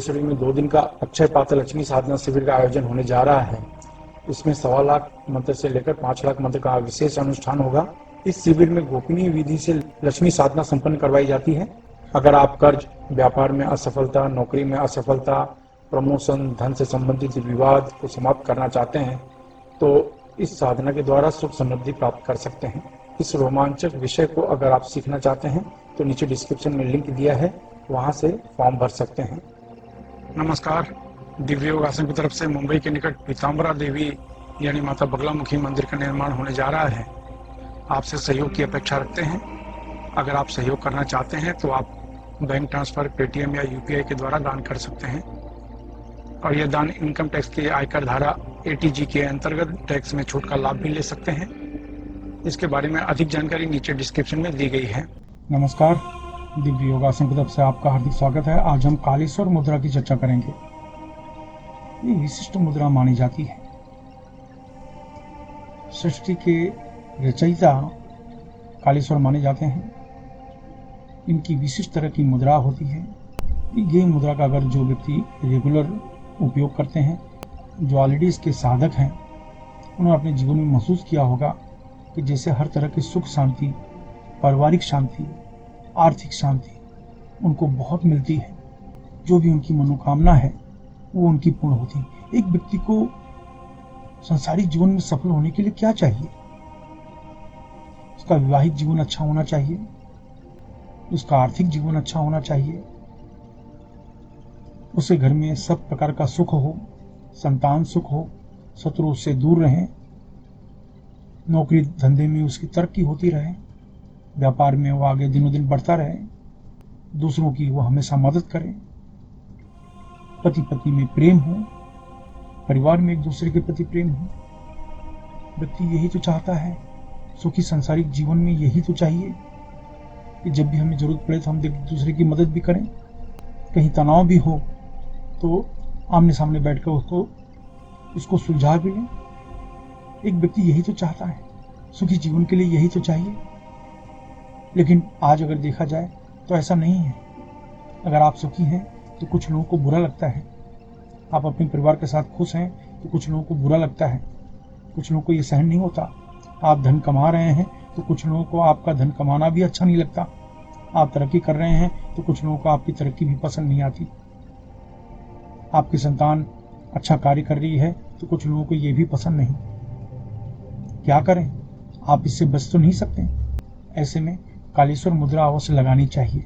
कालेश्वरी में 2 दिन का अक्षय पात्र लक्ष्मी साधना शिविर का आयोजन होने जा रहा है। इसमें 1.25 लाख मंत्र से लेकर 5 लाख मंत्र का विशेष अनुष्ठान होगा। इस शिविर में गोपनीय विधि से लक्ष्मी साधना संपन्न करवाई जाती है। अगर आप कर्ज, व्यापार में असफलता, नौकरी में असफलता, प्रमोशन, धन से संबंधित विवाद को समाप्त करना चाहते हैं तो इस साधना के द्वारा सुख समृद्धि प्राप्त कर सकते हैं। इस रोमांचक विषय को अगर आप सीखना चाहते हैं तो नीचे डिस्क्रिप्शन में लिंक दिया है, वहां से फॉर्म भर सकते हैं। नमस्कार। दिव्य योगासन की तरफ से मुंबई के निकट पीताम्बरा देवी यानी माता बगलामुखी मंदिर का निर्माण होने जा रहा है। आपसे सहयोग की अपेक्षा रखते हैं। अगर आप सहयोग करना चाहते हैं तो आप बैंक ट्रांसफर, पेटीएम या यूपीआई के द्वारा दान कर सकते हैं और यह दान इनकम टैक्स के आयकर धारा एटीजी के अंतर्गत टैक्स में छूट का लाभ भी ले सकते हैं। इसके बारे में अधिक जानकारी नीचे डिस्क्रिप्शन में दी गई है। नमस्कार। दिव्य योगासन की तरफ से आपका हार्दिक स्वागत है। आज हम कालेश्वर मुद्रा की चर्चा करेंगे। ये विशिष्ट मुद्रा मानी जाती है। सृष्टि के रचयिता कालेश्वर माने जाते हैं। इनकी विशिष्ट तरह की मुद्रा होती है। ये मुद्रा का अगर जो व्यक्ति रेगुलर उपयोग करते हैं, जो ऑलरेडी इसके साधक हैं, उन्होंने अपने जीवन में महसूस किया होगा कि जैसे हर तरह की सुख शांति, पारिवारिक शांति, आर्थिक शांति उनको बहुत मिलती है। जो भी उनकी मनोकामना है वो उनकी पूर्ण होती है। एक व्यक्ति को संसारिक जीवन में सफल होने के लिए क्या चाहिए? उसका विवाहित जीवन अच्छा होना चाहिए, उसका आर्थिक जीवन अच्छा होना चाहिए, उसे घर में सब प्रकार का सुख हो, संतान सुख हो, शत्रु उससे दूर रहें, नौकरी धंधे में उसकी तरक्की होती रहे, व्यापार में वो आगे दिनों दिन बढ़ता रहे, दूसरों की वो हमेशा मदद करे, पति पत्नी में प्रेम हो, परिवार में एक दूसरे के प्रति प्रेम हो। व्यक्ति यही तो चाहता है। सुखी संसारिक जीवन में यही तो चाहिए कि जब भी हमें जरूरत पड़े तो हम एक दूसरे की मदद भी करें। कहीं तनाव भी हो तो आमने सामने बैठकर उसको सुलझा भी लें। एक व्यक्ति यही तो चाहता है। सुखी जीवन के लिए यही तो चाहिए। लेकिन आज अगर देखा जाए तो ऐसा नहीं है। अगर आप सुखी हैं तो कुछ लोगों को बुरा लगता है। आप अपने परिवार के साथ खुश हैं तो कुछ लोगों को बुरा लगता है। कुछ लोगों को ये सहन नहीं होता। आप धन कमा रहे हैं तो कुछ लोगों को आपका धन कमाना भी अच्छा नहीं लगता। आप तरक्की कर रहे हैं तो कुछ लोगों को आपकी तरक्की भी पसंद नहीं आती। आपकी संतान अच्छा कार्य कर रही है तो कुछ लोगों को ये भी पसंद नहीं। क्या करें? आप इससे बच तो नहीं सकते। ऐसे में कालेश्वर मुद्रा अवश्य लगानी चाहिए,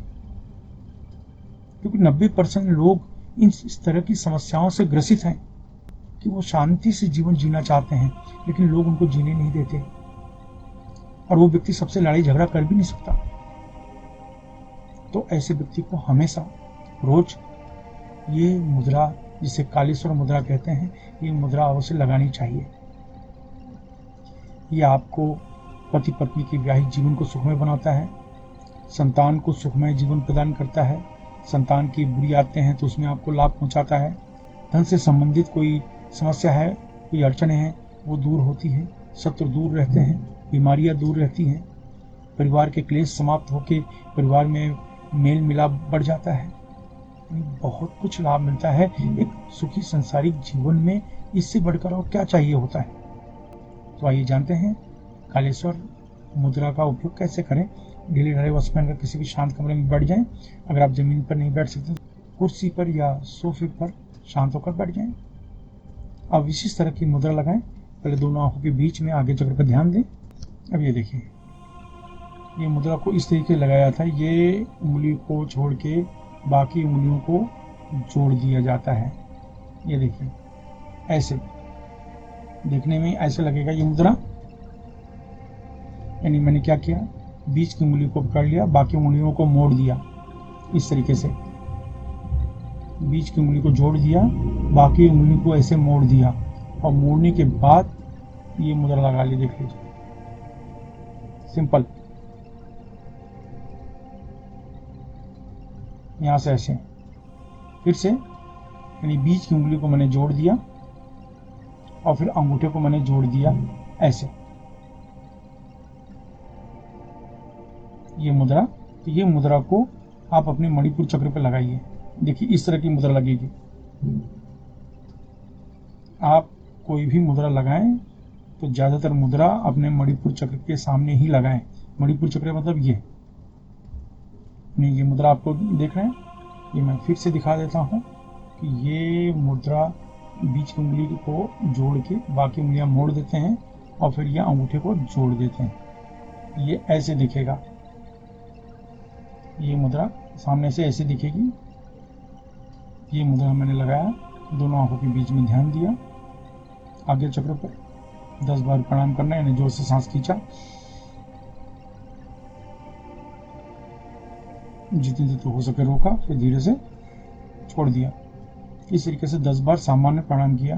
क्योंकि 90% लोग इस तरह की समस्याओं से ग्रसित हैं कि वो शांति से जीवन जीना चाहते हैं, लेकिन लोग उनको जीने नहीं देते और वो व्यक्ति सबसे लड़ाई झगड़ा कर भी नहीं सकता। तो ऐसे व्यक्ति को हमेशा रोज ये मुद्रा, जिसे कालेश्वर मुद्रा कहते हैं, ये मुद्रा अवश्य लगानी चाहिए। ये आपको पति पत्नी के वैवाहिक जीवन को सुखमय बनाता है, संतान को सुखमय जीवन प्रदान करता है, संतान की बुरी आदतें हैं तो उसमें आपको लाभ पहुंचाता है, धन से संबंधित कोई समस्या है, कोई अड़चने हैं, वो दूर होती है, शत्रु दूर रहते हैं, बीमारियां दूर रहती हैं, परिवार के क्लेश समाप्त होकर परिवार में मेल मिलाप बढ़ जाता है। बहुत कुछ लाभ मिलता है। एक सुखी संसारिक जीवन में इससे बढ़कर और क्या चाहिए होता है। तो आइए जानते हैं कालेश्वर मुद्रा का उपयोग कैसे करें। ढीले ढाले वस्त्र पहनकर किसी भी शांत कमरे में बैठ जाएं। अगर आप जमीन पर नहीं बैठ सकते, कुर्सी पर या सोफे पर शांत होकर बैठ जाएं। अब विशिष्ट तरह की मुद्रा लगाएं। पहले दोनों आंखों के बीच में आगे चक्र पर ध्यान दें। अब ये देखिए, ये मुद्रा को इस तरीके लगाया था। ये उंगली को छोड़ के बाकी उंगलियों को जोड़ दिया जाता है। ये देखिए, ऐसे देखने में ऐसे लगेगा ये मुद्रा। यानी मैंने क्या किया, बीच की उंगली को पकड़ लिया, बाकी उंगलियों को मोड़ दिया। इस तरीके से बीच की उंगली को जोड़ दिया, बाकी उंगली को ऐसे मोड़ दिया और मोड़ने के बाद ये मुद्रा लगा ली। देख लीजिए, सिंपल। यहां से ऐसे, फिर से, यानी बीच की उंगली को मैंने जोड़ दिया और फिर अंगूठे को मैंने जोड़ दिया ऐसे। ये मुद्रा, तो ये मुद्रा को आप अपने मणिपुर चक्र पर लगाइए। देखिए इस तरह की मुद्रा लगेगी। आप कोई भी मुद्रा लगाएं तो ज़्यादातर मुद्रा अपने मणिपुर चक्र के सामने ही लगाएं। मणिपुर चक्र मतलब ये मुद्रा आपको देख रहे हैं, ये मैं फिर से दिखा देता हूँ कि ये मुद्रा बीच की उंगली को जोड़ के बाकी उंगलियां मोड़ देते हैं और फिर ये अंगूठे को जोड़ देते हैं। ये ऐसे दिखेगा, ये मुद्रा सामने से ऐसे दिखेगी। ये मुद्रा मैंने लगाया, दोनों आंखों के बीच में ध्यान दिया, आगे चक्र पर 10 बार प्रणाम करना, यानी जोर से सांस खींचा, जितनी देर तो हो सके रोका, फिर धीरे से छोड़ दिया। इस तरीके से 10 बार सामान्य प्राणायाम किया।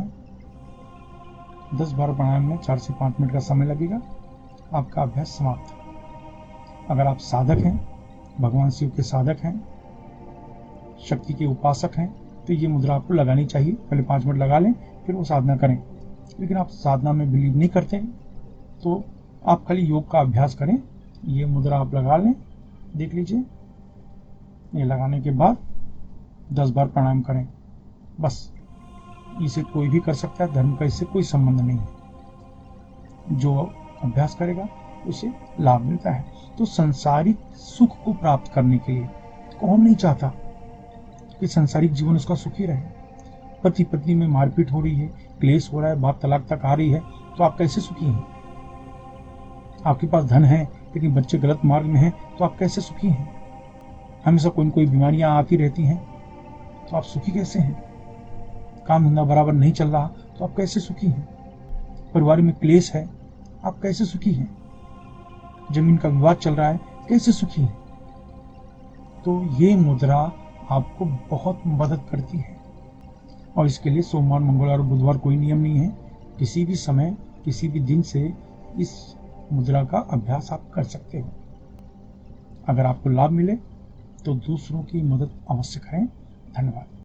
10 बार प्राणायाम में 4 से 5 मिनट का समय लगेगा। आपका अभ्यास समाप्त। अगर आप साधक हैं, भगवान शिव के साधक हैं, शक्ति के उपासक हैं, तो ये मुद्रा आपको लगानी चाहिए। पहले 5 मिनट लगा लें, फिर वो साधना करें। लेकिन आप साधना में बिलीव नहीं करते तो आप खाली योग का अभ्यास करें। ये मुद्रा आप लगा लें, देख लीजिए। ये लगाने के बाद 10 बार प्राणायाम करें, बस। इसे कोई भी कर सकता है, धर्म का इससे कोई संबंध नहीं है। जो अभ्यास करेगा उसे लाभ मिलता है। तो संसारिक सुख को प्राप्त करने के लिए कौन नहीं चाहता कि संसारिक जीवन उसका सुखी रहे। पति पत्नी में मारपीट हो रही है, क्लेश हो रहा है, बात तलाक तक आ रही है, तो आप कैसे सुखी हैं? आपके पास धन है लेकिन बच्चे गलत मार्ग में हैं, तो आप कैसे सुखी हैं? हमेशा कोई न कोई बीमारियां आती रहती हैं, तो आप सुखी कैसे हैं? काम धंधा बराबर नहीं चल रहा, तो आप कैसे सुखी हैं? परिवार में क्लेश है, आप कैसे सुखी हैं? जमीन का विवाद चल रहा है, कैसे सुखी हैं? तो ये मुद्रा आपको बहुत मदद करती है। और इसके लिए सोमवार, मंगलवार और बुधवार कोई नियम नहीं है। किसी भी समय, किसी भी दिन से इस मुद्रा का अभ्यास आप कर सकते हो। अगर आपको लाभ मिले तो दूसरों की मदद अवश्य करें। धन्यवाद।